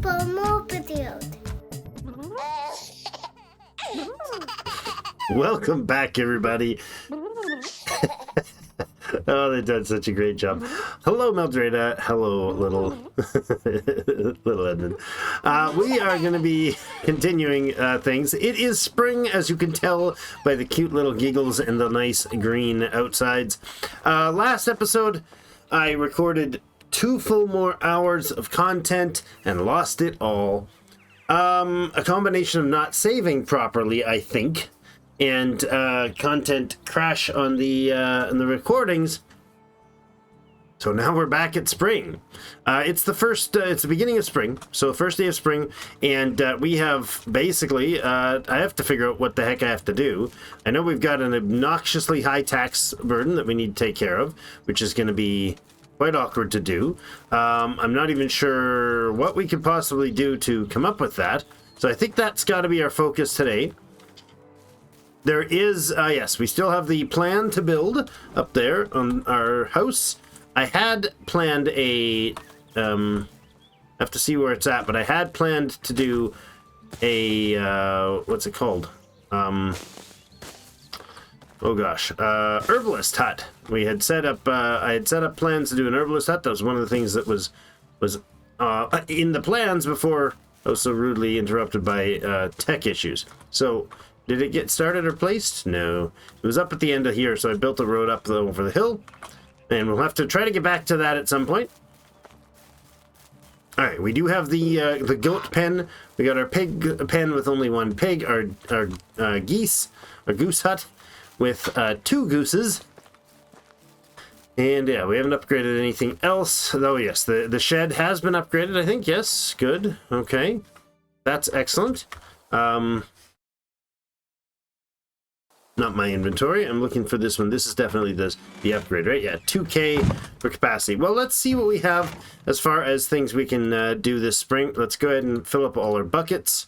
more videos. Welcome back, everybody. Oh, they've done such a great job. Hello, Mildreda. Hello, little little Edmund. We are going to be continuing things. It is spring, as you can tell by the cute little giggles and the nice green outsides. Last episode, I recorded 2 full more hours of content and lost it all. A combination of not saving properly, I think, and content crash on the recordings. So now we're back at spring. It's the beginning of spring, so first day of spring, and we have basically I have to figure out what the heck I have to do. I know we've got an obnoxiously high tax burden that we need to take care of, which is going to be quite awkward to do. I'm not even sure what we could possibly do to come up with that. So I think that's got to be our focus today. There is, yes, we still have the plan to build up there on our house. I had planned I have to see where it's at, but I had planned to do a, what's it called? Oh gosh, herbalist hut. We had set up, I had set up plans to do an herbalist hut. That was one of the things that was in the plans before I was so rudely interrupted by tech issues. So, did it get started or placed? No. It was up at the end of here, so I built a road up over the hill. And we'll have to try to get back to that at some point. Alright, we do have the goat pen. We got our pig pen with only 1 pig. Our goose hut with 2 gooses. And yeah, we haven't upgraded anything else. Though yes, the shed has been upgraded, I think. Yes, good. Okay. That's excellent. Not my inventory. I'm looking for this one. This is definitely the upgrade, right? Yeah, 2K for capacity. Well, let's see what we have as far as things we can do this spring. Let's go ahead and fill up all our buckets.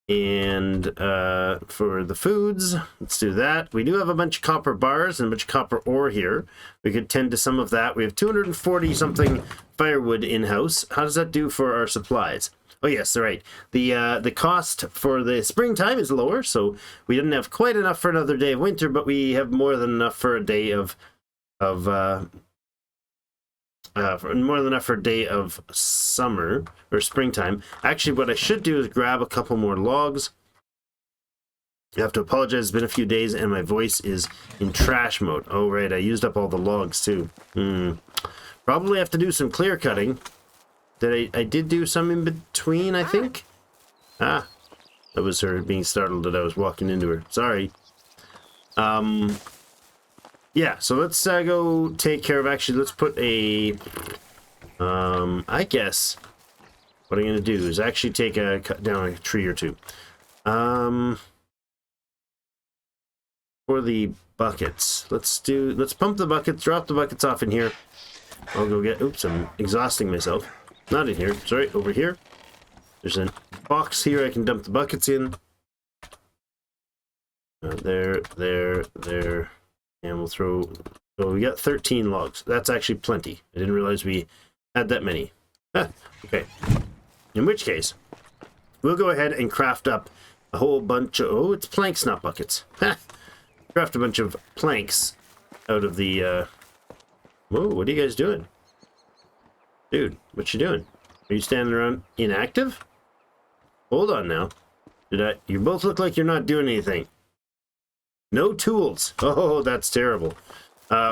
And for the foods, let's do that. We do have a bunch of copper bars and a bunch of copper ore here. We could tend to some of that. We have 240 something firewood in-house. How does that do for our supplies? Oh yes, right. The cost for the springtime is lower, so we didn't have quite enough for another day of winter, but we have more than enough for a day of summer or springtime. Actually, what I should do is grab a couple more logs. I have to apologize. It's been a few days, and my voice is in trash mode. Oh right, I used up all the logs too. Probably have to do some clear cutting. I did do some in between, I think. Ah, that was her being startled that I was walking into her. Sorry. Yeah, so let's go take care of, actually, let's put a, I guess what I'm going to do is actually cut down a tree or 2. For the buckets, let's pump the buckets, drop the buckets off in here. I'll go get, oops, I'm exhausting myself. Not in here, sorry, over here. There's a box here I can dump the buckets in. There. And we'll throw, oh, we got 13 logs. That's actually plenty. I didn't realize we had that many. Okay. In which case, we'll go ahead and craft up a whole bunch of, oh, it's planks, not buckets. Craft a bunch of planks out of the, whoa, what are you guys doing? Dude, what you doing? Are you standing around inactive? Hold on now. You both look like you're not doing anything. No tools. Oh, that's terrible.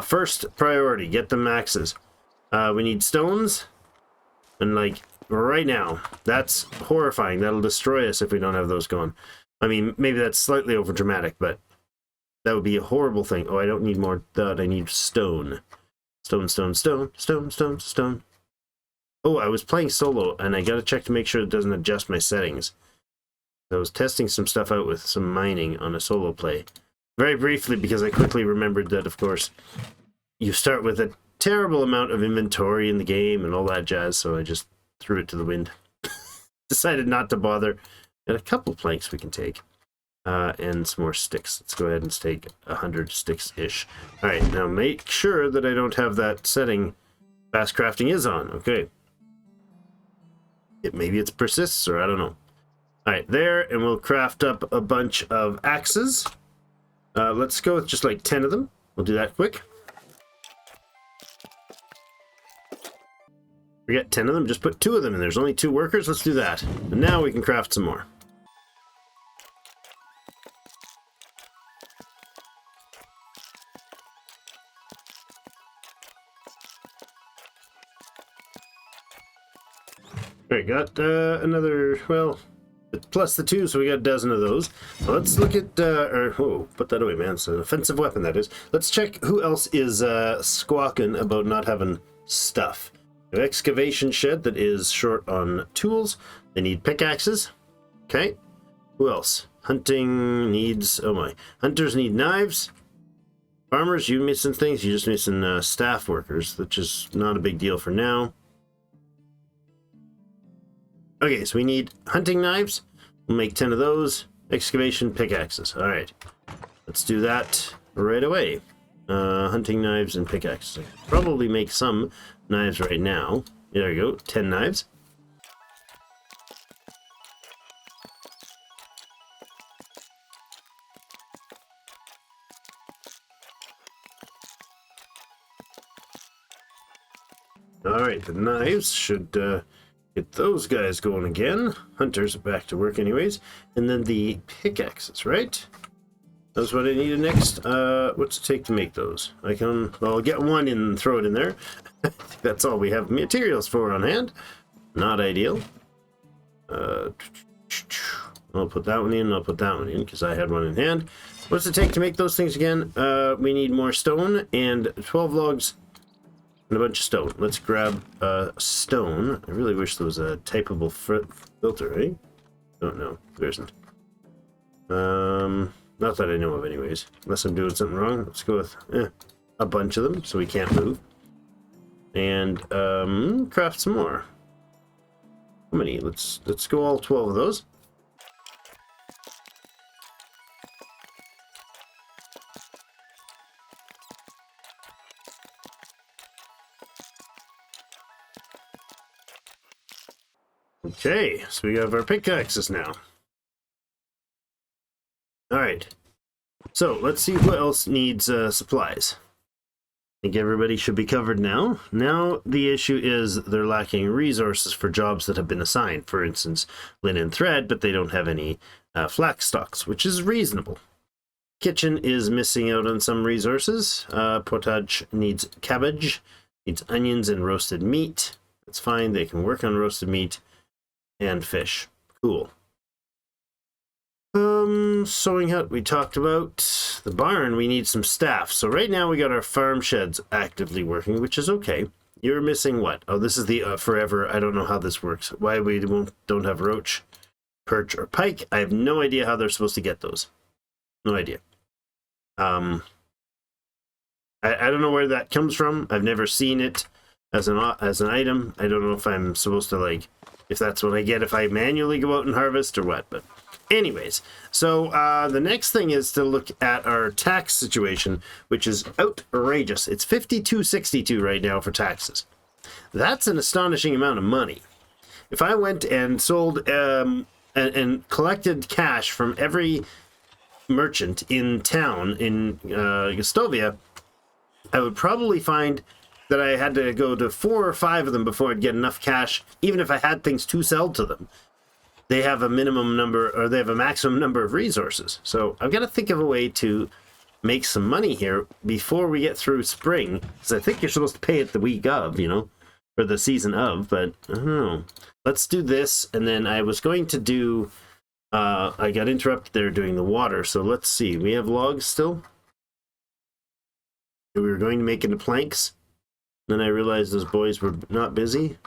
First priority, get the maxes. We need stones. And like, right now. That's horrifying. That'll destroy us if we don't have those going. I mean, maybe that's slightly over dramatic, but that would be a horrible thing. Oh, I don't need more that. I need stone. Stone. Oh, I was playing solo, and I gotta check to make sure it doesn't adjust my settings. I was testing some stuff out with some mining on a solo play. Very briefly, because I quickly remembered that, of course, you start with a terrible amount of inventory in the game and all that jazz, so I just threw it to the wind. Decided not to bother. And a couple planks we can take. And some more sticks. Let's go ahead and take 100 sticks-ish. Alright, now make sure that I don't have that setting fast crafting is on. Okay. Maybe it persists, or I don't know. All right, there, and we'll craft up a bunch of axes. Let's go with just like 10 of them. We'll do that quick. We got 10 of them, just put 2 of them in. There's only 2 workers. Let's do that. And now we can craft some more. All right, got another, well, plus the 2, so we got a dozen of those. Let's look at, put that away, man. It's an offensive weapon, that is. Let's check who else is squawking about not having stuff. An excavation shed that is short on tools. They need pickaxes. Okay. Who else? Hunting needs, oh my. Hunters need knives. Farmers, you missing things? You're just missing staff workers, which is not a big deal for now. Okay, so we need hunting knives. We'll make 10 of those. Excavation pickaxes. All right. Let's do that right away. Hunting knives and pickaxes. I could probably make some knives right now. There you go. 10 knives. All right, the knives should get those guys going again. Hunters are back to work anyways. And then the pickaxes, right? That's what I needed next. What's it take to make those? I can, well, get one and throw it in there. That's all we have materials for on hand. Not ideal. I'll put that one in, I'll put that one in, because I had one in hand. What's it take to make those things again? We need more stone and 12 logs and a bunch of stone. Let's grab stone. I really wish there was a typeable filter, eh? Don't know. There isn't. Not that I know of anyways. Unless I'm doing something wrong. Let's go with a bunch of them so we can't move. And craft some more. How many? Let's go all 12 of those. Okay, so we have our pickaxes now. Alright, so let's see who else needs supplies. I think everybody should be covered now. Now the issue is they're lacking resources for jobs that have been assigned. For instance, linen thread, but they don't have any flax stocks, which is reasonable. Kitchen is missing out on some resources. Potage needs cabbage, needs onions and roasted meat. That's fine, they can work on roasted meat and fish. Cool. Sewing hut we talked about. The barn, we need some staff. So right now we got our farm sheds actively working, which is okay. You're missing what? Oh, this is the forever. I don't know how this works. Why we don't have roach, perch, or pike. I have no idea how they're supposed to get those. No idea. I don't know where that comes from. I've never seen it as an item. I don't know if I'm supposed to, like, if that's what I get if I manually go out and harvest or what, but anyways, so the next thing is to look at our tax situation, which is outrageous. It's 52.62 right now for taxes. That's an astonishing amount of money. If I went and sold and collected cash from every merchant in town in Gustovia, I would probably find that I had to go to 4 or 5 of them before I'd get enough cash, even if I had things to sell to them. They have a minimum number, or they have a maximum number of resources. So I've got to think of a way to make some money here before we get through spring, because I think you're supposed to pay it the week of, you know, or the season of, but I don't know. Let's do this, and then I was going to do, I got interrupted there doing the water, so let's see. We have logs still? We were going to make into planks. Then I realized those boys were not busy.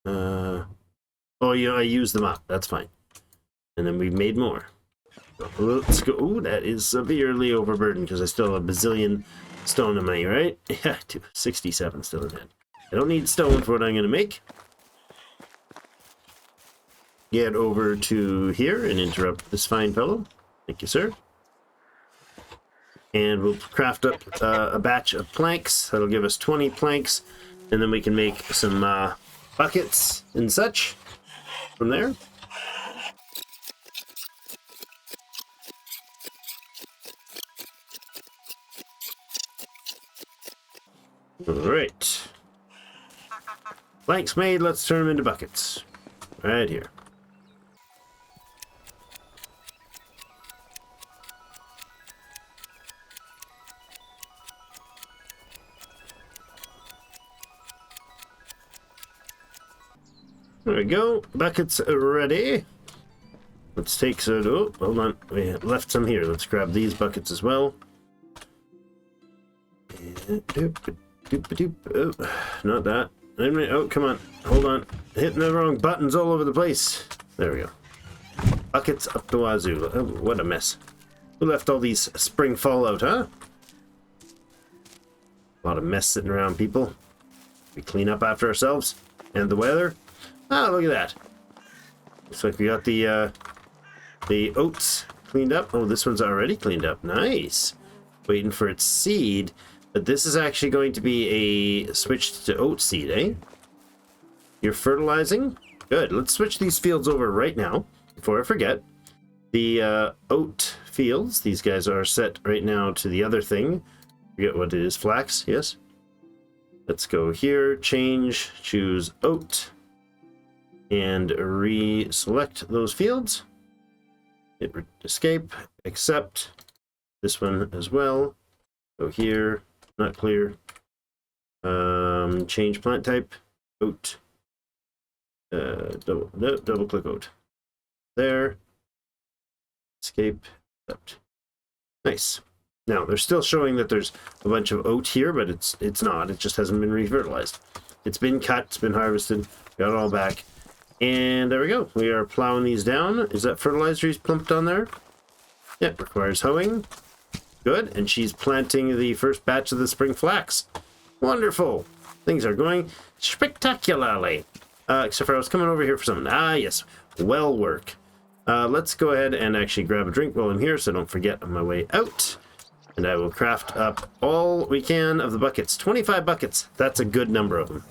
Oh, yeah, I used them up. That's fine. And then we made more. Let's go. Ooh, that is severely overburdened because I still have a bazillion stone in money, right? Yeah, 67 still in hand. I don't need stone for what I'm going to make. Get over to here and interrupt this fine fellow. Thank you, sir. And we'll craft up a batch of planks. That'll give us 20 planks. And then we can make some buckets and such from there. All right. Planks made, let's turn them into buckets. Right here. There we go. Buckets are ready. Let's take some. Oh, hold on. We left some here. Let's grab these buckets as well. Oh, not that. Oh, come on. Hold on. Hitting the wrong buttons all over the place. There we go. Buckets up the wazoo. Oh, what a mess. Who left all these spring fallout, huh? A lot of mess sitting around, people. We clean up after ourselves. And the weather. Ah, look at that. Looks like we got the oats cleaned up. Oh, this one's already cleaned up. Nice. Waiting for its seed. But this is actually going to be a switch to oat seed, eh? You're fertilizing? Good. Let's switch these fields over right now, before I forget. The oat fields, these guys are set right now to the other thing. Forget what it is. Flax, yes? Let's go here, change, choose oat, and re-select those fields. Hit escape, accept this one as well. Go here. Not clear. Change plant type. Oat. Double click oat. There. Escape. Accept. Nice. Now they're still showing that there's a bunch of oat here, but it's not. It just hasn't been refertilized. It's been cut. It's been harvested. Got it all back. And there we go. We are plowing these down. Is that fertilizer he's plumped on there? Yep. Requires hoeing. Good, and she's planting the first batch of the spring flax. Wonderful. Things are going spectacularly. Except for I was coming over here for something. Ah, yes. Well work. Let's go ahead and actually grab a drink while I'm here so I don't forget on my way out. And I will craft up all we can of the buckets. 25 buckets. That's a good number of them.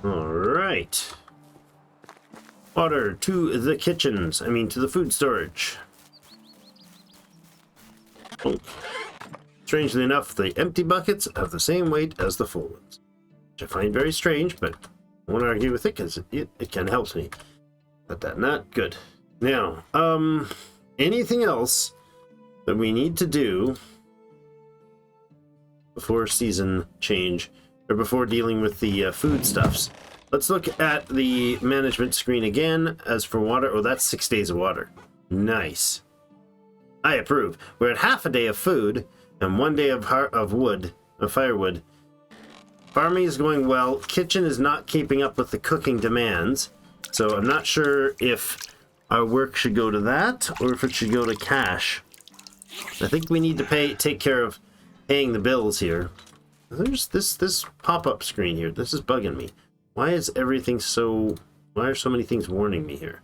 Alright. Water to the kitchens. I mean, to the food storage. Oh. Strangely enough, the empty buckets have the same weight as the full ones. Which I find very strange, but I won't argue with it because it kind of helps me. Got that not good. Now, anything else that we need to do before season change, or before dealing with the foodstuffs? Let's look at the management screen again. As for water, oh, that's 6 days of water. Nice. I approve. We're at half a day of food and 1 day of firewood. Farming is going well. Kitchen is not keeping up with the cooking demands. So I'm not sure if our work should go to that or if it should go to cash. I think we need to take care of paying the bills here. There's this pop-up screen here. This is bugging me. Why is everything so... Why are so many things warning me here?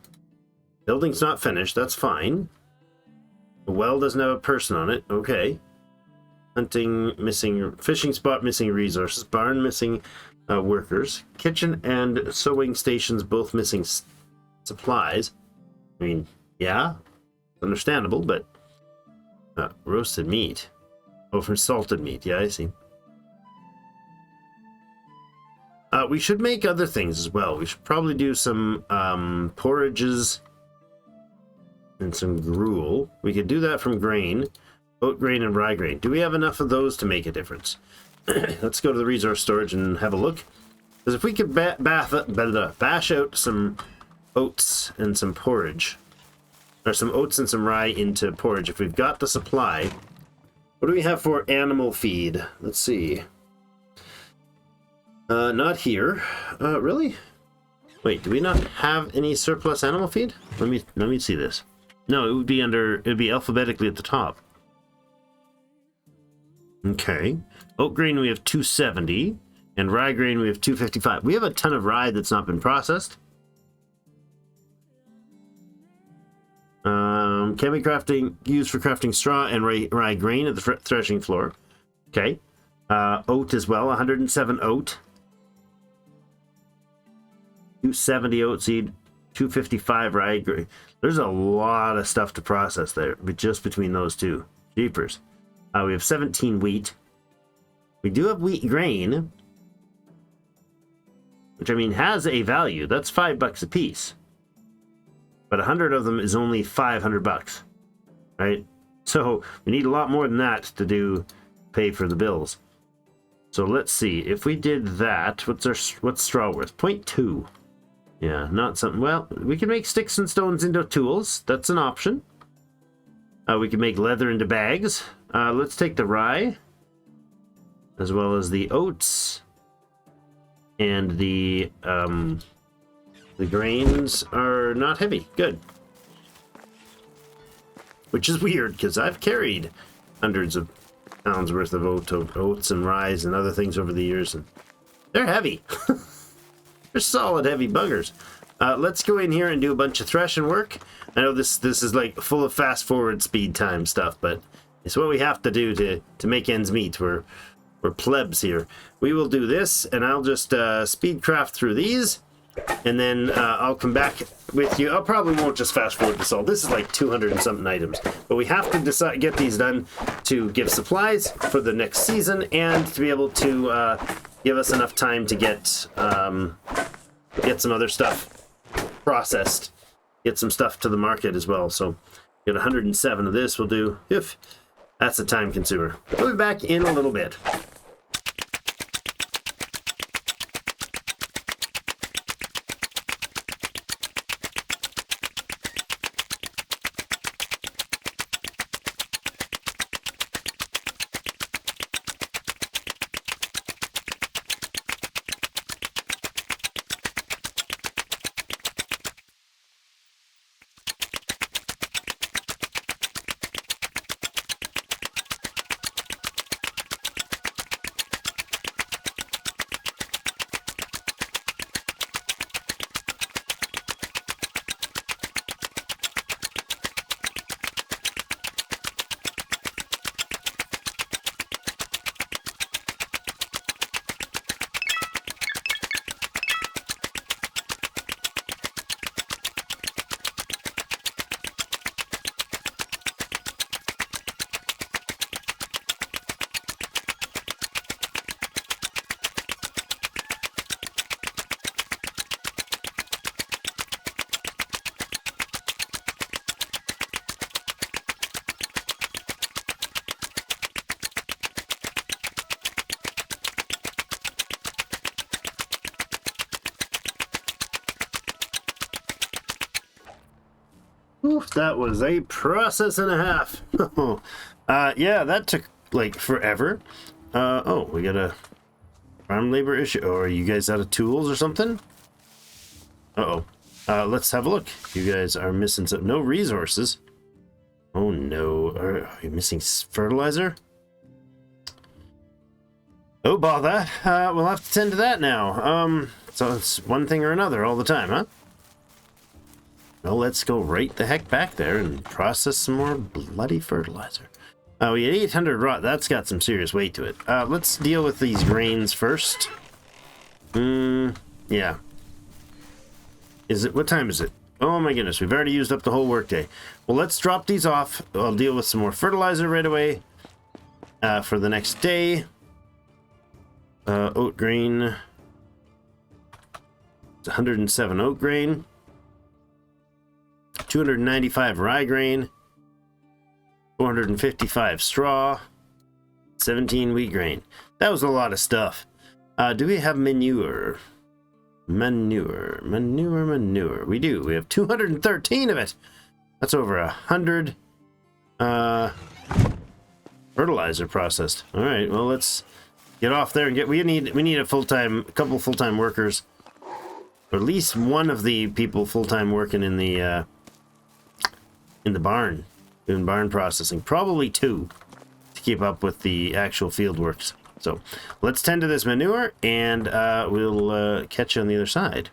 Building's not finished. That's fine. The well doesn't have a person on it. Okay. Hunting missing... Fishing spot missing resources. Barn missing workers. Kitchen and sewing stations both missing supplies. I mean, yeah. Understandable, but... roasted meat. Oh, for salted meat. Yeah, I see. We should make other things as well. We should probably do some porridges and some gruel. We could do that from grain, oat grain and rye grain. Do we have enough of those to make a difference? Let's go to the resource storage and have a look. Because if we could bash out some oats and some porridge, or some oats and some rye into porridge, if we've got the supply. What do we have for animal feed? Let's see. Not here. Really? Wait, do we not have any surplus animal feed? Let me see this. No, it would be alphabetically at the top. Okay. Oat grain we have 270, and rye grain we have 255. We have a ton of rye that's not been processed. Can be used for crafting straw and rye grain at the threshing floor. Okay. Oat as well, 107 oat. 270 oat seed, 255 rye grain. There's a lot of stuff to process there, but just between those two. Jeepers. We have 17 wheat. We do have wheat grain, which I mean has a value. That's $5 a piece. But 100 of them is only $500, right? So we need a lot more than that to pay for the bills. So let's see if we did that. What's straw worth? 0.2. Yeah, not something. Well, we can make sticks and stones into tools. That's an option. We can make leather into bags. Let's take the rye, as well as the oats, and the grains are not heavy. Good. Which is weird, because I've carried hundreds of pounds worth of oats and rye and other things over the years, and they're heavy. They're solid heavy buggers. Let's go in here and do a bunch of threshing work. I know this is like full of fast forward speed time stuff, but it's what we have to do to make ends meet. We're plebs here. We will do this, and I'll just speedcraft through these, and then I'll come back with you. I probably won't just fast forward this all. This is like 200 and something items, but we have to get these done to give supplies for the next season, and to be able to give us enough time to get some other stuff processed, get some stuff to the market as well. So get 107 of this will do. If that's a time consumer. We'll be back in a little bit. Oof, that was a process and a half. Yeah, that took like forever. Oh, we got a farm labor issue. Oh, are you guys out of tools or something? Uh-oh. Let's have a look. You guys are missing some, no resources. Oh no, are you missing fertilizer? Oh, bother. We'll have to tend to that now. So it's one thing or another all the time, huh? Well, let's go right the heck back there and process some more bloody fertilizer. We had 800 rot. That's got some serious weight to it. Let's deal with these grains first. Yeah. What time is it? Oh my goodness, we've already used up the whole workday. Well, let's drop these off. I'll deal with some more fertilizer right away for the next day. Oat grain. It's 107 oat grain. 295 rye grain. 455 straw. 17 wheat grain. That was a lot of stuff. Do we have manure? Manure. We do. We have 213 of it. That's over 100 fertilizer processed. All right. Well, let's get off there and get. We need a couple full-time workers, or at least one of the people full-time working in the barn, doing barn processing. Probably two to keep up with the actual field works. So let's tend to this manure, and we'll catch you on the other side.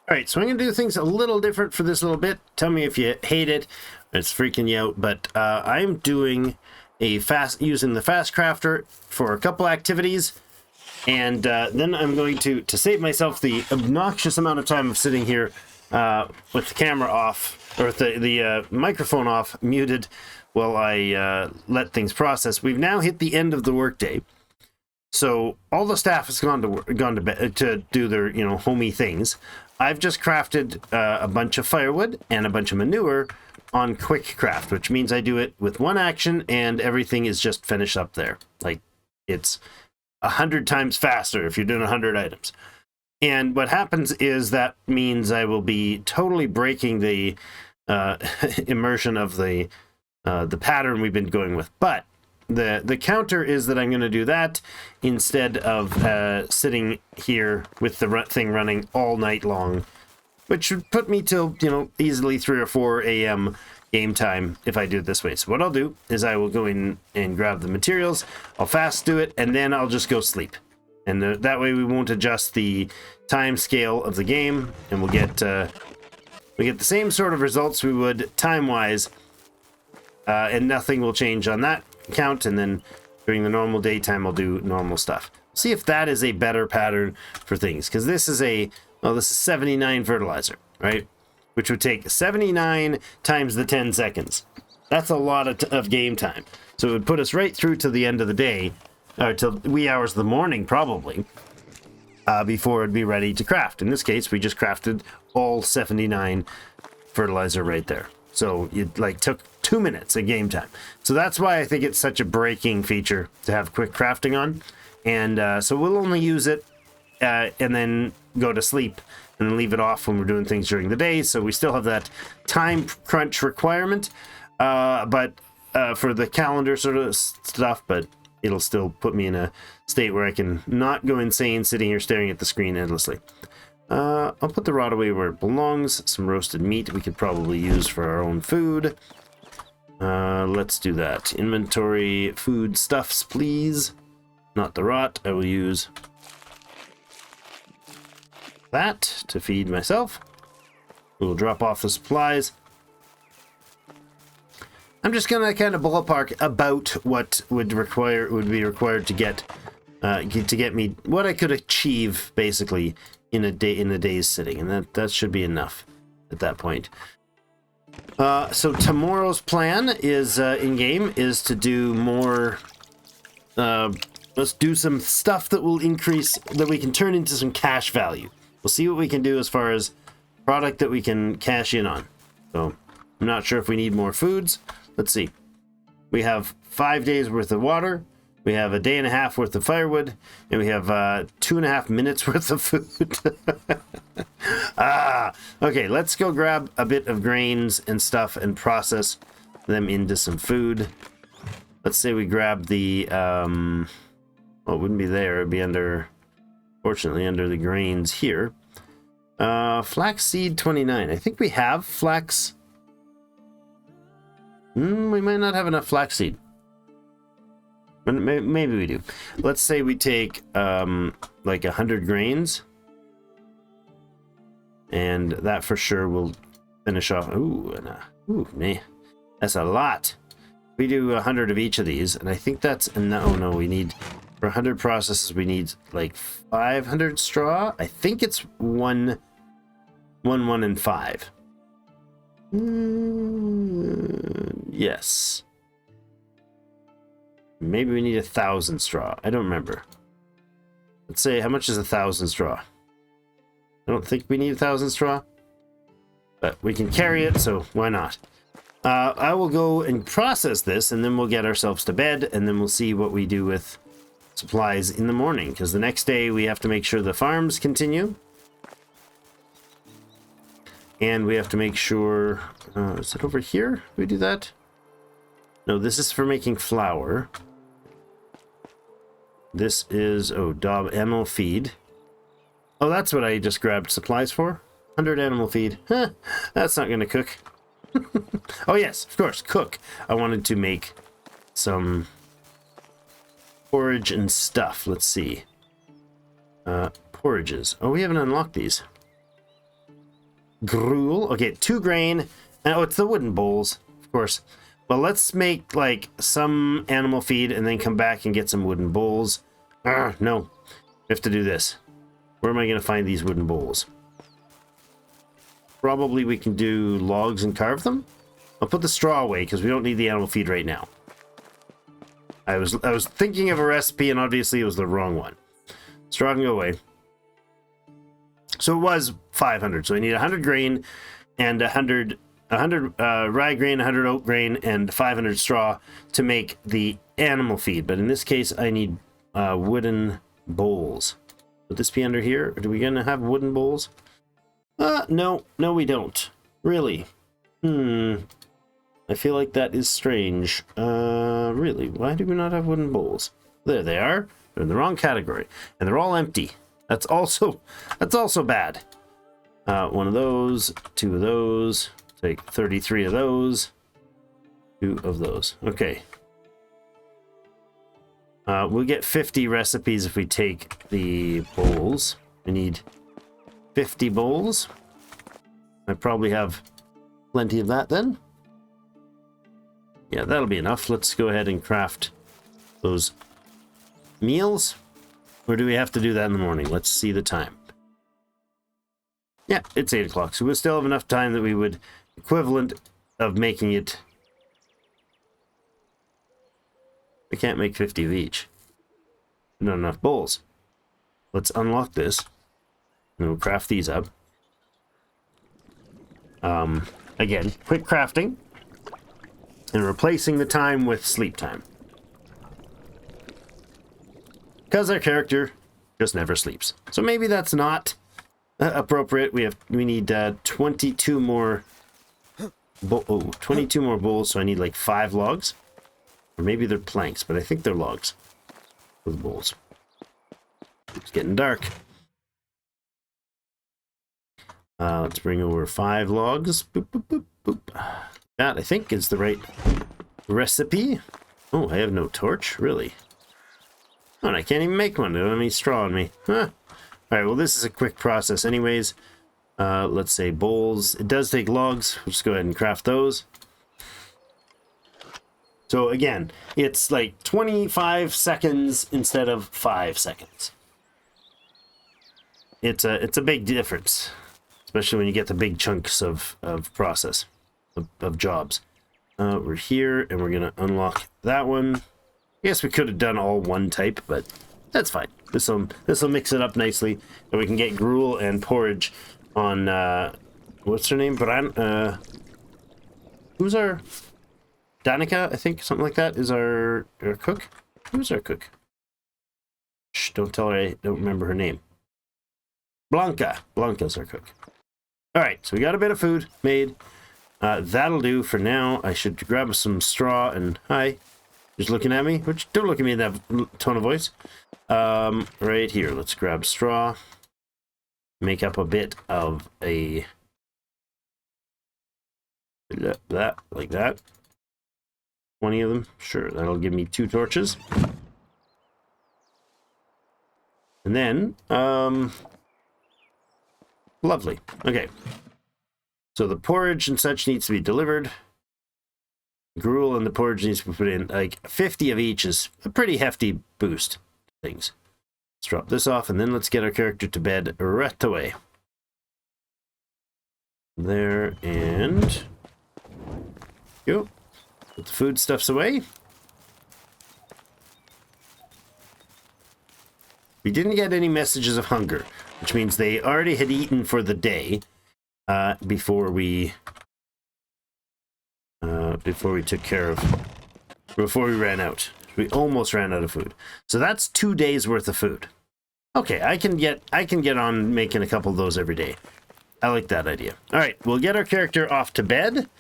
All right, so I'm going to do things a little different for this little bit. Tell me if you hate it. It's freaking you out, but I'm doing using the fast crafter for a couple activities, and then I'm going to save myself the obnoxious amount of time of sitting here with the camera off, or with the microphone off, muted, while I let things process. We've now hit the end of the workday. So all the staff has gone to bed to do their, homey things. I've just crafted a bunch of firewood and a bunch of manure on quick craft, which means I do it with one action and everything is just finished up there. Like, it's 100 times faster if you're doing 100 items. And what happens is that means I will be totally breaking the immersion of the pattern we've been going with. But the counter is that I'm going to do that instead of sitting here with the thing running all night long, which would put me till, easily 3 or 4 a.m. game time if I do it this way. So what I'll do is I will go in and grab the materials, I'll fast do it, and then I'll just go sleep. And that way we won't adjust the time scale of the game, and we'll get the same sort of results we would time-wise, and nothing will change on that count. And then during the normal daytime I'll do normal stuff. See if that is a better pattern for things, because this is this is 79 fertilizer, right? Which would take 79 times the 10 seconds. That's a lot of game time. So it would put us right through to the end of the day, or till wee hours of the morning probably, before it'd be ready to craft. In this case, we just crafted all 79 fertilizer right there. So it took 2 minutes of game time. So that's why I think it's such a breaking feature to have quick crafting on. And so we'll only use it and then go to sleep and then leave it off when we're doing things during the day. So we still have that time crunch requirement, but for the calendar sort of stuff, but it'll still put me in a state where I can not go insane sitting here staring at the screen endlessly. I'll put the rod away where it belongs. Some roasted meat we could probably use for our own food. Let's do that. Inventory, food stuffs, please. Not the rot. I will use that to feed myself. We'll drop off the supplies. I'm just gonna kind of ballpark about what would be required to get me what I could achieve basically in a day's sitting, and that should be enough at that point. So tomorrow's plan is in game is to do more. Let's do some stuff that will increase, that we can turn into some cash value. We'll see what we can do as far as product that we can cash in on. So I'm not sure if we need more foods. Let's see. We have 5 days worth of water. We have a day and a half worth of firewood, and we have 2.5 minutes worth of food. Okay, let's go grab a bit of grains and stuff and process them into some food. Let's say we grab the, well, it wouldn't be there. It'd be under, fortunately, under the grains here. Flaxseed 29. I think we have flax. We might not have enough flaxseed. But maybe we do. Let's say we take like 100 grains, and that for sure will finish off. Ooh, man, that's a lot. We do 100 of each of these, and I think that's no. We need, for 100 processes, we need like 500 straw. I think it's 1, and 5. Yes. Maybe we need 1,000 straw. I don't remember. Let's say, how much is 1,000 straw? I don't think we need 1,000 straw, but we can carry it, so why not? I will go and process this, and then we'll get ourselves to bed, and then we'll see what we do with supplies in the morning, because the next day we have to make sure the farms continue. And we have to make sure... is it over here? We do that? No, this is for making flour. This is... animal feed. Oh, that's what I just grabbed supplies for? 100 animal feed. Huh, that's not going to cook. Oh, yes, of course, cook. I wanted to make some porridge and stuff. Let's see. Porridges. Oh, we haven't unlocked these. gruel. Okay, 2 grain. Oh, it's the wooden bowls, of course. Well, let's make like some animal feed and then come back and get some wooden bowls. No, we have to do this. Where am I going to find these wooden bowls? Probably we can do logs and carve them. I'll put the straw away because we don't need the animal feed right now. I was thinking of a recipe and obviously it was the wrong one. Straw can go away. So it was 500. So I need 100 grain and 100 rye grain, 100 oat grain, and 500 straw to make the animal feed. But in this case, I need wooden bowls. Would this be under here? Are we going to have wooden bowls? No, we don't. Really? I feel like that is strange. Really? Why do we not have wooden bowls? There they are. They're in the wrong category. And they're all empty. That's also bad. One of those, 2 of those. Take 33 of those. 2 of those. Okay. We'll get 50 recipes if we take the bowls. I need 50 bowls. I probably have plenty of that then. Yeah, that'll be enough. Let's go ahead and craft those meals. Or do we have to do that in the morning? Let's see the time. Yeah, it's 8 o'clock. So we'll still have enough time that we would equivalent of making it. We can't make 50 of each. Not enough bowls. Let's unlock this. And we'll craft these up. Again, quick crafting. And replacing the time with sleep time. Because our character just never sleeps. So maybe that's not appropriate. We need 22 more 22 more bowls, so I need like 5 logs. Or maybe they're planks, but I think they're logs for the bowls. It's getting dark. Let's bring over 5 logs. Boop, boop, boop, boop. That, I think, is the right recipe. Oh, I have no torch? Really? Oh, and I can't even make one. I don't have any straw on me. Huh. Alright, well, this is a quick process anyways. Let's say bowls. It does take logs. We'll just go ahead and craft those. So, again, it's like 25 seconds instead of 5 seconds. It's a big difference. Especially when you get the big chunks of process. Of jobs. We're here, and we're going to unlock that one. I guess we could have done all one type, but that's fine. This will mix it up nicely, and we can get gruel and porridge on, what's her name? Who's our... Danica, I think, something like that, is our cook? Who's our cook? Shh, don't tell her I don't remember her name. Blanca. Blanca's our cook. Alright, so we got a bit of food made. That'll do for now. I should grab some straw and... Hi. Just looking at me? Which, don't look at me in that tone of voice. Right here. Let's grab straw. Make up a bit of a... That, like that. 20 of them. Sure, that'll give me 2 torches. And then, lovely. Okay. So the porridge and such needs to be delivered. Gruel and the porridge needs to be put in. Like 50 of each is a pretty hefty boost. Things. Let's drop this off and then let's get our character to bed right away. There and go. Put the food stuffs away. We didn't get any messages of hunger, which means they already had eaten for the day. Before we took care of, before we ran out. We almost ran out of food. So that's 2 days worth of food. Okay, I can get on making a couple of those every day. I like that idea. All right, we'll get our character off to bed,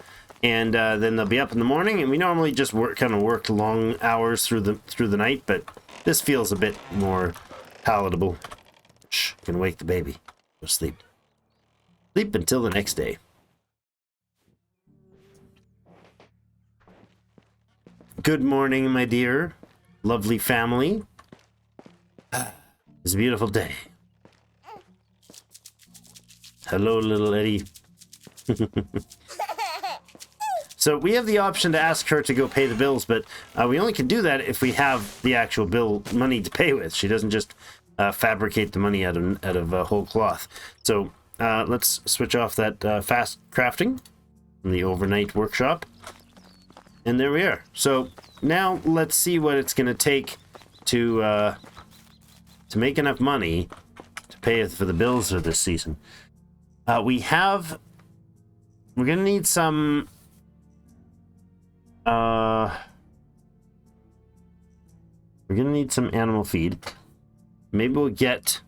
and then they'll be up in the morning. And we normally just work long hours through the night, but this feels a bit more palatable. Shh, gonna wake the baby. Go sleep. Sleep until the next day. Good morning, my dear. Lovely family. It's a beautiful day. Hello, little Eddie. So we have the option to ask her to go pay the bills, but we only can do that if we have the actual bill money to pay with. She doesn't just fabricate the money out of whole cloth. So let's switch off that fast crafting in the overnight workshop. And there we are. So now let's see what it's going to take to make enough money to pay for the bills for this season. We're going to need some... we're going to need some animal feed. Maybe we'll get...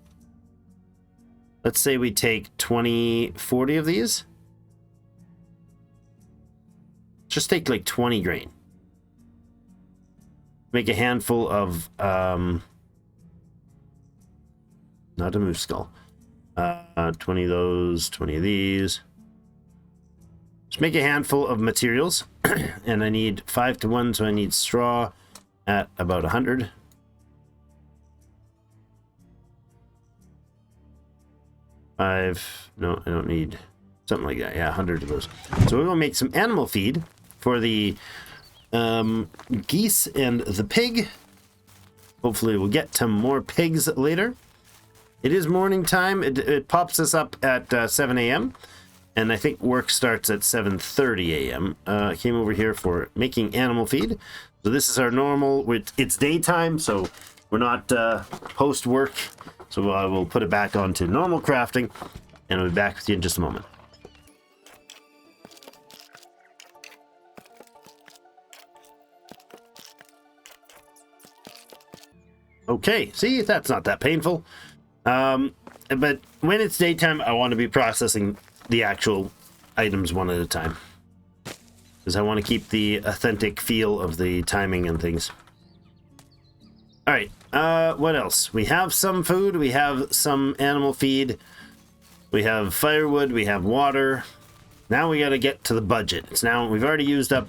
Let's say we take 40 of these. Just take like 20 grain. Make a handful of... not a moose skull. 20 of those, 20 of these. Just make a handful of materials. And I need 5 to 1, so I need straw at about 100. No, I don't need something like that. Yeah, 100 of those. So we're going to make some animal feed for the geese and the pig. Hopefully we'll get to more pigs later. It is morning time. It pops us up at 7 a.m. And I think work starts at 7:30 a.m. I came over here for making animal feed. So this is our normal, it's daytime, so we're not post-work. So I will put it back onto normal crafting, and I'll be back with you in just a moment. Okay, see, that's not that painful. But when it's daytime, I want to be processing the actual items one at a time, because I want to keep the authentic feel of the timing and things. All right, what else? We have some food, we have some animal feed, we have firewood, we have water. Now we got to get to the budget. We've already used up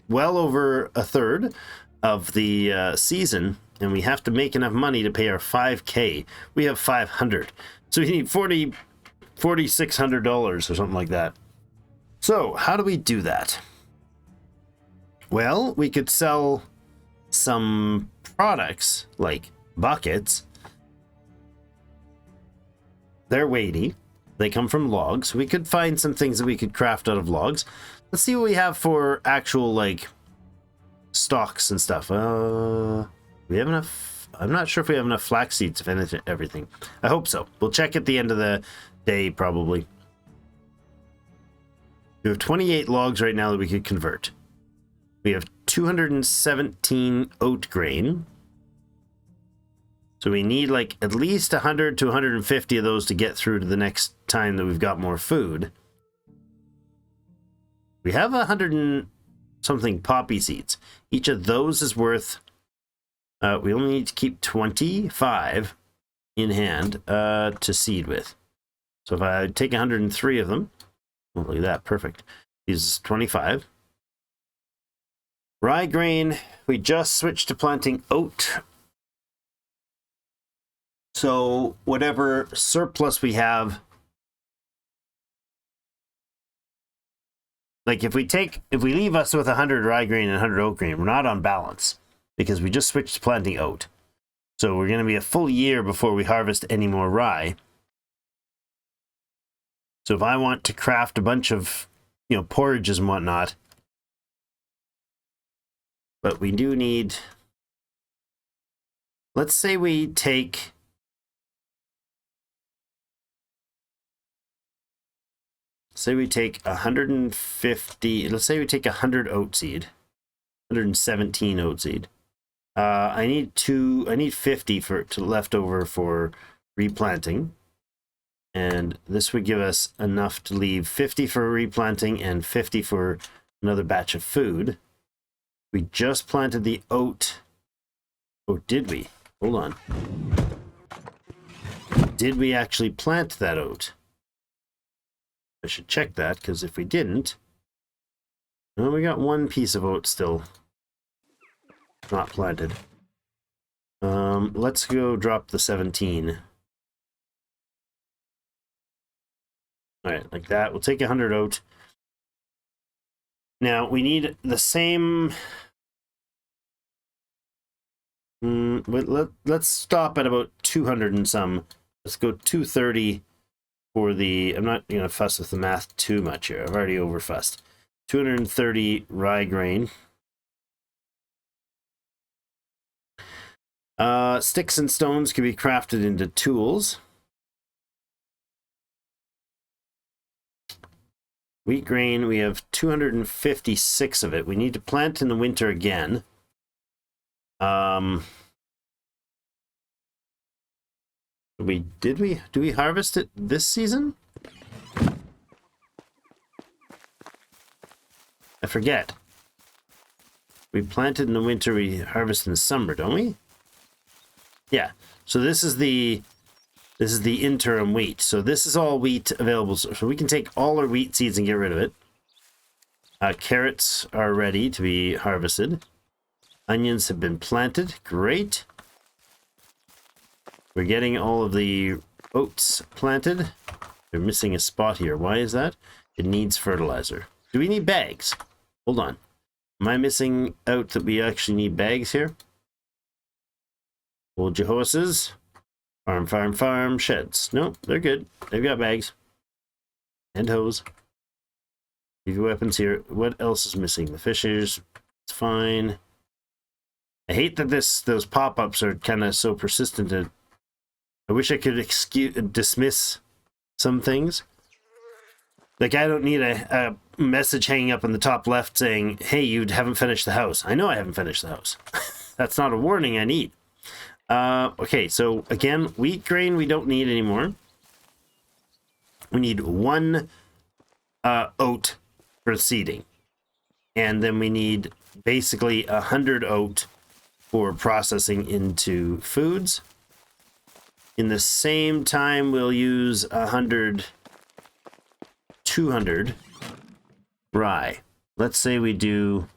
well over a third of the season, and we have to make enough money to pay our 5K. We have 500, so we need $4,600 or something like that. So how do we do that? Well, we could sell some products like buckets. They're weighty. They come from logs. We could find some things that we could craft out of logs. Let's see what we have for actual like stalks and stuff. We have enough. I'm not sure if we have enough flax seeds to finish everything. I hope so. We'll check at the end of the day probably. We have 28 logs right now that we could convert. We have 217 oat grain. So we need like at least 100 to 150 of those to get through to the next time that we've got more food. We have 100 and something poppy seeds. Each of those is worth... we only need to keep 25 in hand to seed with. So if I take 103 of them... Oh, look at that, perfect. These 25. Rye grain, we just switched to planting oat. So whatever surplus we have, like if we leave us with 100 rye grain and 100 oat grain, we're not on balance because we just switched to planting oat. So we're going to be a full year before we harvest any more rye. So if I want to craft a bunch of, porridges and whatnot, but we do need, let's say we take, say we take 150, let's say we take 100 oat seed, 117 oat seed. I need 50 to left over for replanting. And this would give us enough to leave 50 for replanting and 50 for another batch of food. We just planted the oat. Oh, did we? Hold on. Did we actually plant that oat? I should check that, because if we didn't... Well, we got one piece of oat still not planted. Let's go drop the 17. All right, like that. We'll take 100 oat. Now, we need the same... let's stop at about 200 and some. Let's go 230 for the... I'm not going to fuss with the math too much here. I've already overfussed. 230 rye grain. Sticks and stones can be crafted into tools. Wheat grain, we have 256 of it. We need to plant in the winter again. Do we harvest it this season? I forget. We planted in the winter, we harvest in the summer, don't we? Yeah. So this is the interim wheat. So this is all wheat available. So we can take all our wheat seeds and get rid of it. Carrots are ready to be harvested. Onions have been planted. Great. We're getting all of the oats planted. They're missing a spot here. Why is that? It needs fertilizer. Do we need bags? Hold on. Am I missing out that we actually need bags here? Hold your horses. Farm, farm, farm. Sheds. No, they're good. They've got bags. And hose. Leave your weapons here. What else is missing? The fishers. It's fine. I hate that those pop-ups are kind of so persistent. I wish I could dismiss some things. Like, I don't need a message hanging up in the top left saying, hey, you haven't finished the house. I know I haven't finished the house. That's not a warning I need. Okay, so again, wheat grain we don't need anymore. We need 1 oat for seeding. And then we need basically 100 oat for processing into foods. In the same time, we'll use 200 rye. Let's say we leave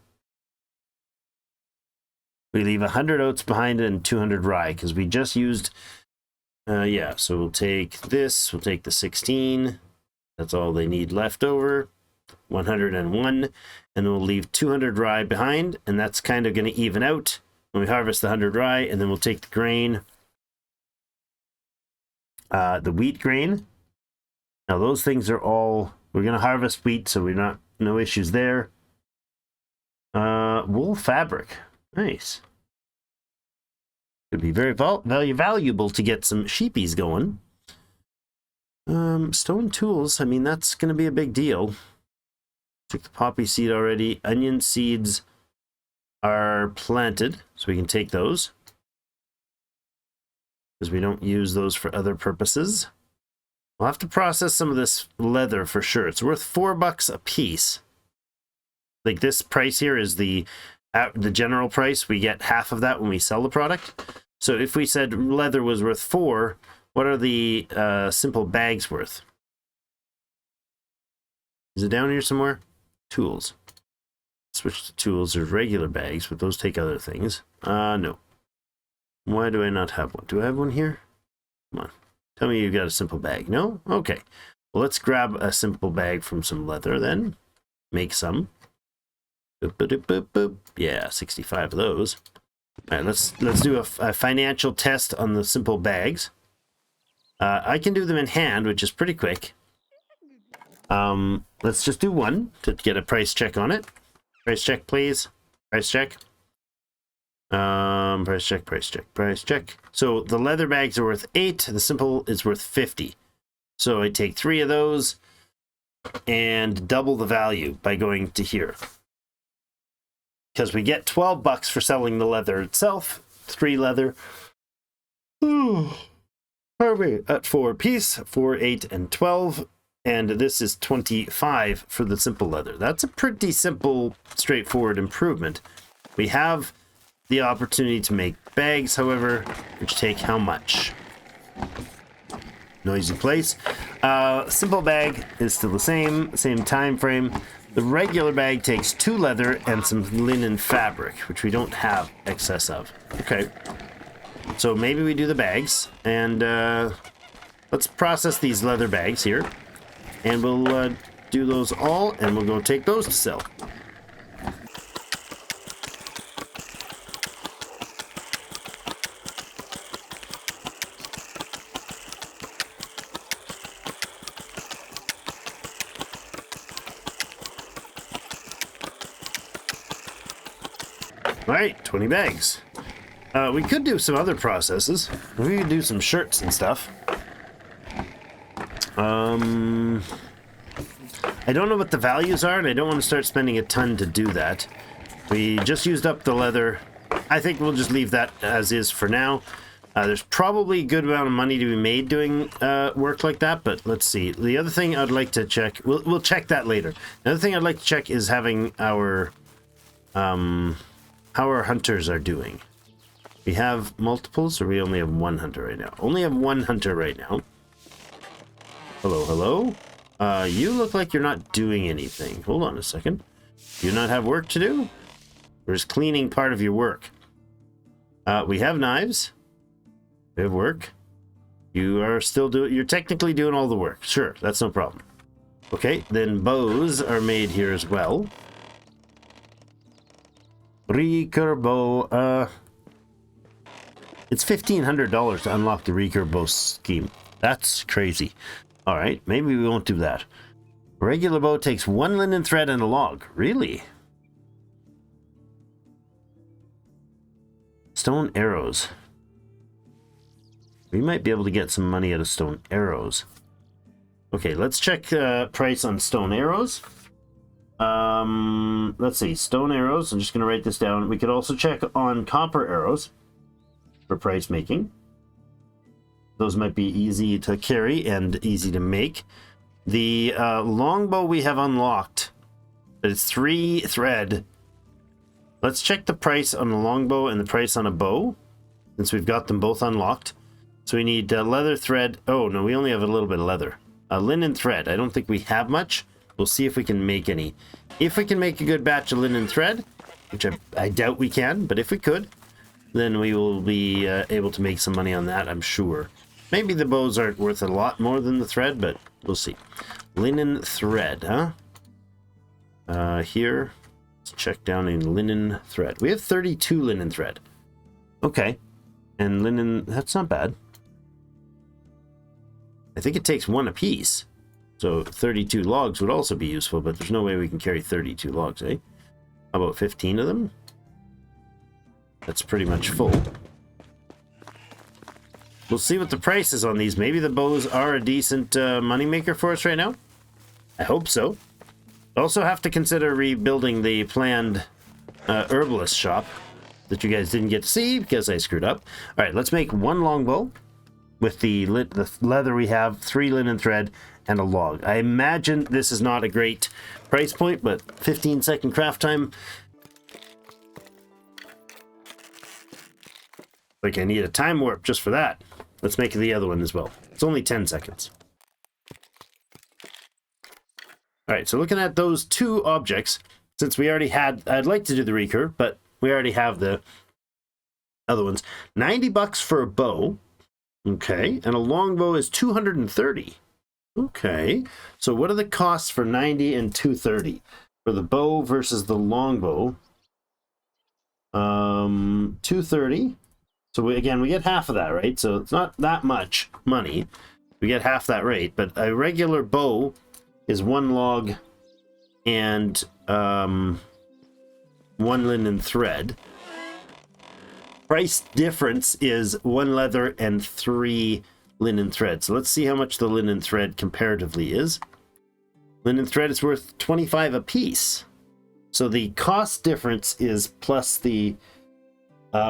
100 oats behind and 200 rye because we just used, yeah, so we'll take this, we'll take the 16. That's all they need left over. 101, and then we'll leave 200 rye behind, and that's kind of going to even out when we harvest the 100 rye, and then we'll take the grain, the wheat grain. Now those things are all, we're going to harvest wheat, so no issues there. Wool fabric, nice. Could be very valuable to get some sheepies going. Stone tools, I mean, that's going to be a big deal. Took the poppy seed already. Onion seeds are planted, so we can take those. Because we don't use those for other purposes. We'll have to process some of this leather for sure. It's worth $4 a piece. Like this price here is the general price. We get half of that when we sell the product. So if we said leather was worth $4, what are the simple bags worth? Is it down here somewhere? Tools. Switch to tools. There's regular bags, but those take other things. No. Why do I not have one? Do I have one here? Come on. Tell me you got a simple bag. No? Okay. Well, let's grab a simple bag from some leather then. Make some. Boop, boop, boop, boop. Yeah, 65 of those. All right, let's do a financial test on the simple bags. I can do them in hand, which is pretty quick. Let's just do one to get a price check on it. Price check, please. Price check. Price check, price check, price check. So the leather bags are worth 8. The simple is worth 50. So I take 3 of those and double the value by going to here. Because we get $12 for selling the leather itself. 3 leather. At 4 apiece. 4, 8, and 12. And this is 25 for the simple leather. That's a pretty simple, straightforward improvement. We have the opportunity to make bags, however, which take how much? Noisy place. Simple bag is still the same time frame. The regular bag takes 2 leather and some linen fabric, which we don't have excess of. Okay. So maybe we do the bags, and let's process these leather bags here. And we'll do those all, and we'll go take those to sell. All right, 20 bags. We could do some other processes. We could do some shirts and stuff. I don't know what the values are, and I don't want to start spending a ton to do that. We just used up the leather. I think we'll just leave that as is for now. There's probably a good amount of money to be made doing work like that, but let's see. The other thing I'd like to check, we'll check that later. Another thing I'd like to check is having our how our hunters are doing. We have multiples, or we only have one hunter right now? Only have one hunter right now. Hello, hello. You look like you're not doing anything. Hold on a second. Do you not have work to do? Or is cleaning part of your work? We have knives. We have work. You are still doing... You're technically doing all the work. Sure, that's no problem. Okay, then bows are made here as well. Recurve bow. It's $1,500 to unlock the recurve bow scheme. That's crazy. All right, maybe we won't do that. A regular bow takes 1 linen thread and a log. Really? Stone arrows. We might be able to get some money out of stone arrows. Okay, let's check price on stone arrows. Let's see, stone arrows. I'm just going to write this down. We could also check on copper arrows for price making. Those might be easy to carry and easy to make. The longbow we have unlocked. It's 3 thread. Let's check the price on a longbow and the price on a bow, since we've got them both unlocked. So we need leather thread. Oh, no, we only have a little bit of leather. Linen thread. I don't think we have much. We'll see if we can make any. If we can make a good batch of linen thread, which I doubt we can, but if we could, then we will be able to make some money on that, I'm sure. Maybe the bows aren't worth a lot more than the thread, but we'll see. Linen thread, huh? Here, let's check down in linen thread. We have 32 linen thread. Okay. And linen, that's not bad. I think it takes 1 apiece. So 32 logs would also be useful, but there's no way we can carry 32 logs, eh? How about 15 of them? That's pretty much full. We'll see what the price is on these. Maybe the bows are a decent moneymaker for us right now. I hope so. Also have to consider rebuilding the planned herbalist shop that you guys didn't get to see because I screwed up. All right, let's make 1 longbow with the leather we have, 3 linen thread, and a log. I imagine this is not a great price point, but 15-second craft time. Like I need a time warp just for that. Let's make the other one as well. It's only 10 seconds. All right, so looking at those 2 objects, since we already had, I'd like to do the recurve, but we already have the other ones. 90 bucks for a bow. Okay, and a longbow is 230. Okay, so what are the costs for 90 and 230 for the bow versus the longbow? 230. So we get half of that, right? So it's not that much money. We get half that rate, but a regular bow is 1 log and 1 linen thread. Price difference is 1 leather and 3 linen thread. So let's see how much the linen thread comparatively is. Linen thread is worth 25 a piece. So the cost difference is plus the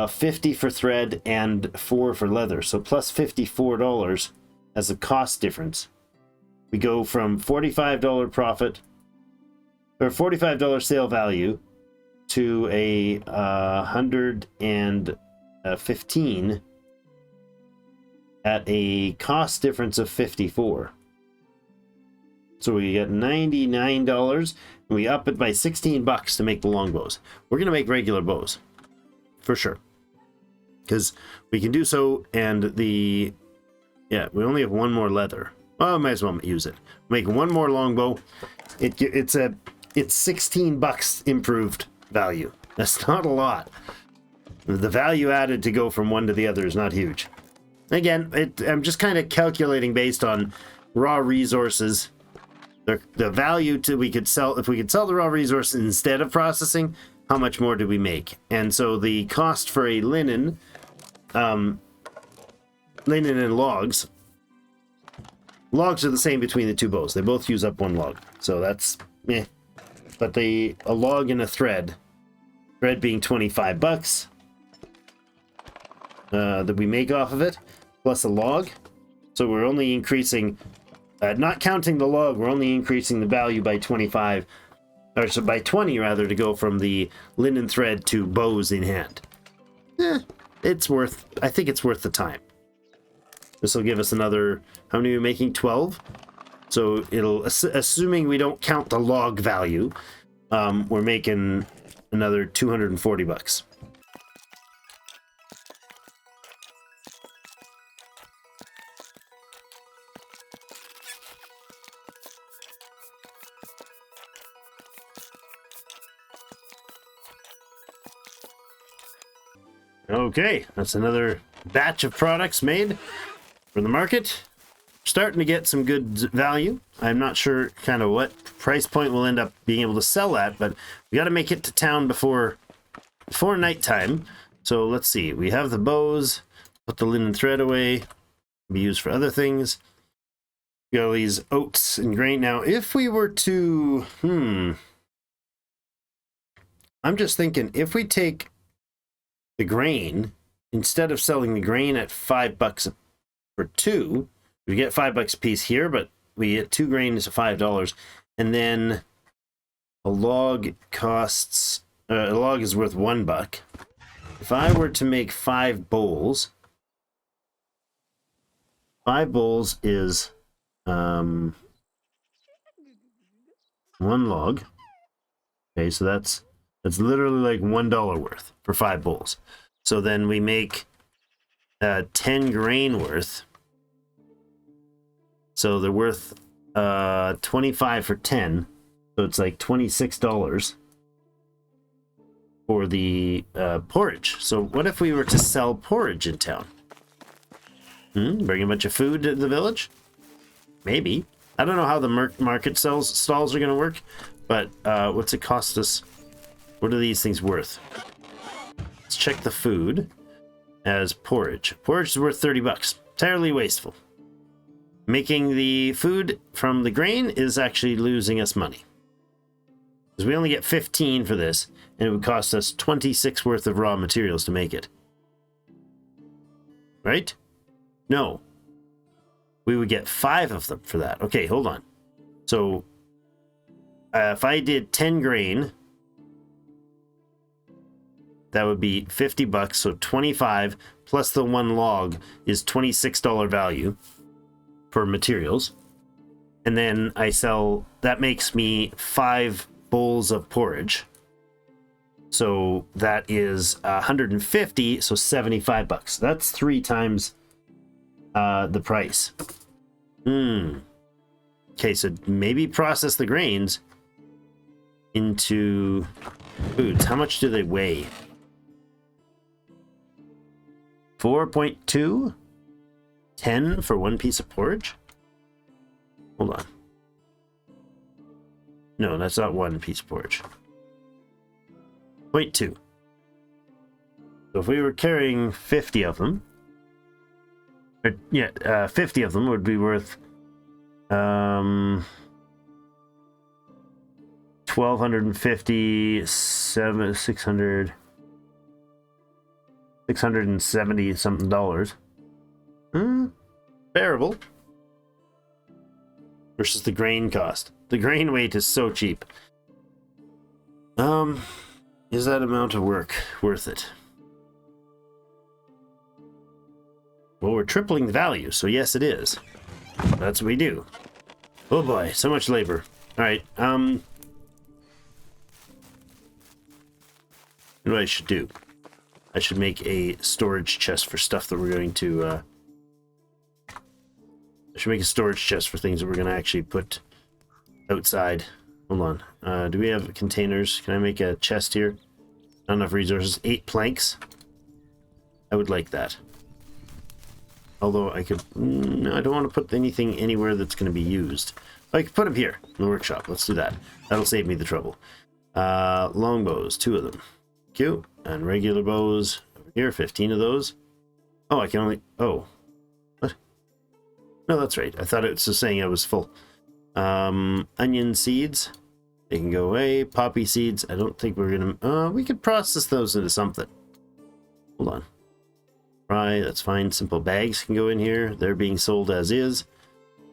50 for thread and 4 for leather. So plus $54 as a cost difference. We go from $45 profit or $45 sale value to a 115 at a cost difference of 54. So we get $99 and we up it by 16 bucks to make the longbows. We're going to make regular bows for sure, because we can do so. And we only have 1 more leather. Well, I might as well use it. Make one more longbow. It's 16 bucks improved value. That's not a lot. The value added to go from one to the other is not huge. Again, I'm just kind of calculating based on raw resources. The value we could sell, if we could sell the raw resources instead of processing, how much more do we make? And so the cost for a linen and logs are the same between the two bows. They both use up one log, so that's meh. But a log and a thread being 25 bucks that we make off of it, plus a log. So we're only increasing, not counting the log, we're only increasing the value by 25, or so by 20 rather, to go from the linen thread to bows in hand. It's worth, I think it's worth the time. This will give us another, how many are we making? 12? So it'll, assuming we don't count the log value, we're making another 240 bucks. Okay, that's another batch of products made for the market. Starting to get some good value. I'm not sure kind of what price point we'll end up being able to sell at, but we got to make it to town before nighttime. So let's see. We have the bows. Put the linen thread away. Be used for other things. We got all these oats and grain. Now, if we were to, I'm just thinking, if we take the grain, instead of selling the grain at $5 for two, we get $5 a piece here, but we get 2 grains at $5, and then a log costs, a log is worth $1. If I were to make 5 bowls, 5 bowls is 1 log. Okay, so that's literally like $1 worth for 5 bowls. So then we make 10 grain worth. So they're worth 25 for 10. So it's like $26 for the porridge. So what if we were to sell porridge in town? Bring a bunch of food to the village? Maybe. I don't know how the market stalls are going to work, but what's it cost us? What are these things worth? Let's check the food as porridge. Porridge is worth 30 bucks. Entirely wasteful. Making the food from the grain is actually losing us money. Because we only get 15 for this, and it would cost us 26 worth of raw materials to make it. Right? No. We would get 5 of them for that. Okay, hold on. So, if I did 10 grain, that would be 50 bucks, so 25 plus the 1 log is $26 value for materials. And then I sell, that makes me 5 bowls of porridge. So that is 150, so 75 bucks. That's 3 times the price. Okay, so maybe process the grains into foods. How much do they weigh? 4.2? 10 for 1 piece of porridge? Hold on. No, that's not 1 piece of porridge. 0.2. So if we were carrying 50 of them, 50 of them would be worth 1,250, 670 something dollars. Bearable. Versus the grain cost. The grain weight is so cheap. Is that amount of work worth it? Well, we're tripling the value, so yes, it is. That's what we do. Oh boy, so much labor. All right. What I should do? I should make a storage chest for stuff that we're going to I should make a storage chest for things that we're going to actually put outside. Hold on. Do we have containers? Can I make a chest here? Not enough resources. 8 planks. I would like that. Although I could... No, I don't want to put anything anywhere that's going to be used. I could put them here in the workshop. Let's do that. That'll save me the trouble. Longbows, 2 of them. Cute. And regular bows. Over here, 15 of those. Oh, I can only... Oh. What? No, that's right. I thought it was just saying I was full. Onion seeds. They can go away. Poppy seeds. I don't think we're going to... we could process those into something. Hold on. Rye, that's fine. Simple bags can go in here. They're being sold as is.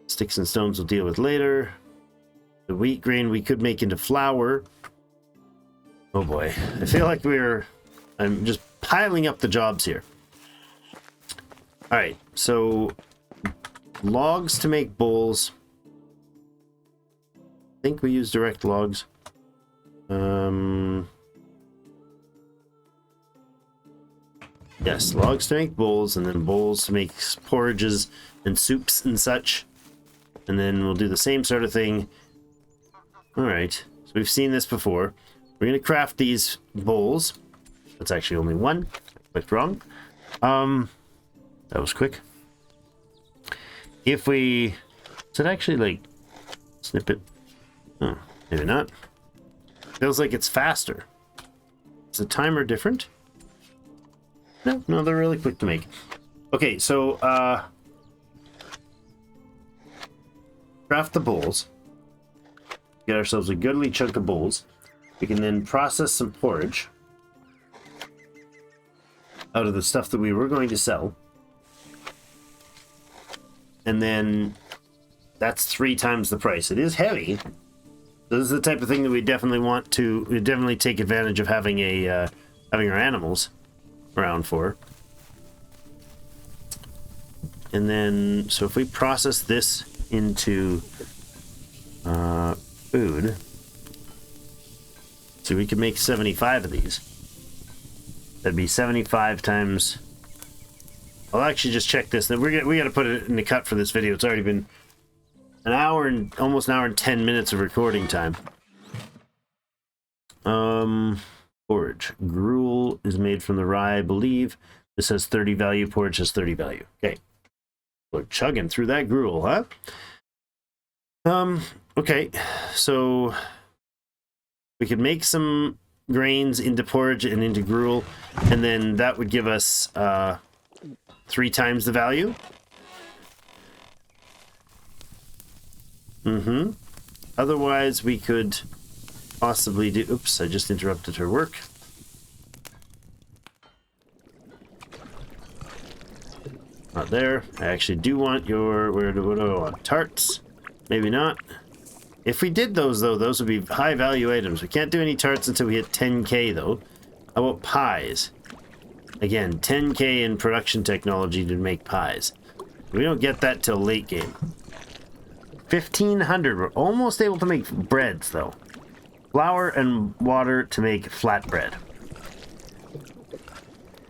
Sticks and stones we'll deal with later. The wheat grain we could make into flour. Oh boy. I feel like I'm just piling up the jobs here. Alright, so logs to make bowls. I think we use direct logs. Yes, logs to make bowls, and then bowls to make porridges and soups and such. And then we'll do the same sort of thing. Alright, so we've seen this before. We're going to craft these bowls. That's actually only one. Clicked wrong. That was quick. If we... Does it actually, like, snip it? Oh, maybe not. Feels like it's faster. Is the timer different? No, they're really quick to make. Okay, so, craft the bowls. Get ourselves a goodly chunk of bowls. We can then process some porridge out of the stuff that we were going to sell. And then that's 3 times the price. It is heavy. This is the type of thing that we definitely take advantage of having having our animals around for. And then, so if we process this into food, so we could make 75 of these. That'd be 75 times... I'll actually just check this. We got to put it in the cut for this video. It's already been almost an hour and 10 minutes of recording time. Porridge. Gruel is made from the rye, I believe. This has 30 value. Porridge has 30 value. Okay. We're chugging through that gruel, huh? Okay. So we could make some grains into porridge and into gruel, and then that would give us 3 times the value. Otherwise, we could possibly do... Oops, I just interrupted her work. Not there. I actually do want your... What do I want? Tarts? Maybe not. If we did those, though, those would be high-value items. We can't do any tarts until we hit 10k, though. How about pies? Again, 10k in production technology to make pies. We don't get that till late game. 1500. We're almost able to make breads, though. Flour and water to make flatbread.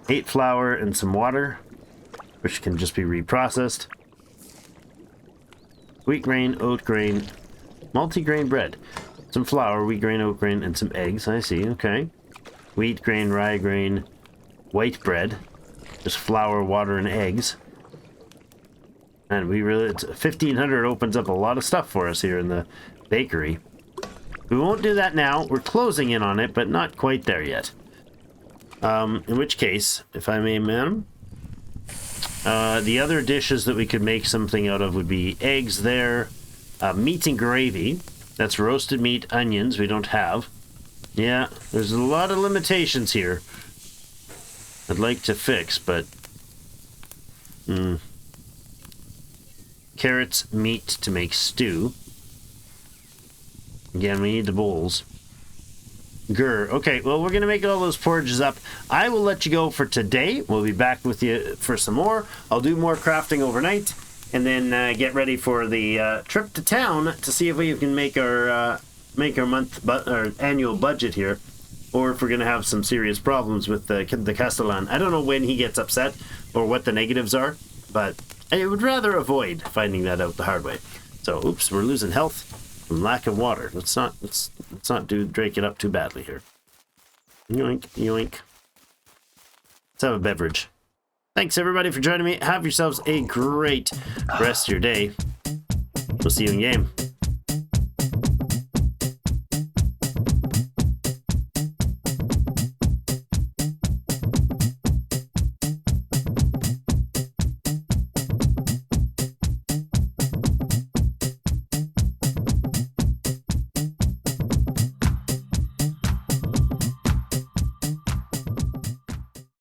8 flour and some water, which can just be reprocessed. Wheat grain, oat grain, multi-grain bread. Some flour, wheat grain, oat grain, and some eggs. I see, okay. Wheat grain, rye grain, white bread. Just flour, water, and eggs. And we really... 1500 opens up a lot of stuff for us here in the bakery. We won't do that now. We're closing in on it, but not quite there yet. In which case, if I may, madam, the other dishes that we could make something out of would be eggs there, meat and gravy. That's roasted meat, onions we don't have. Yeah, there's a lot of limitations here I'd like to fix, but... Carrots, meat to make stew. Again, we need the bowls. Grr. Okay, well, we're going to make all those porridges up. I will let you go for today. We'll be back with you for some more. I'll do more crafting overnight, and then get ready for the trip to town to see if we can make our our annual budget here, or if we're going to have some serious problems with the Castellan. I don't know when he gets upset or what the negatives are, but I would rather avoid finding that out the hard way. So, oops, we're losing health from lack of water. Let's not drink it up too badly here. Yoink, yoink. Let's have a beverage. Thanks everybody for joining me. Have yourselves a great rest of your day. We'll see you in game.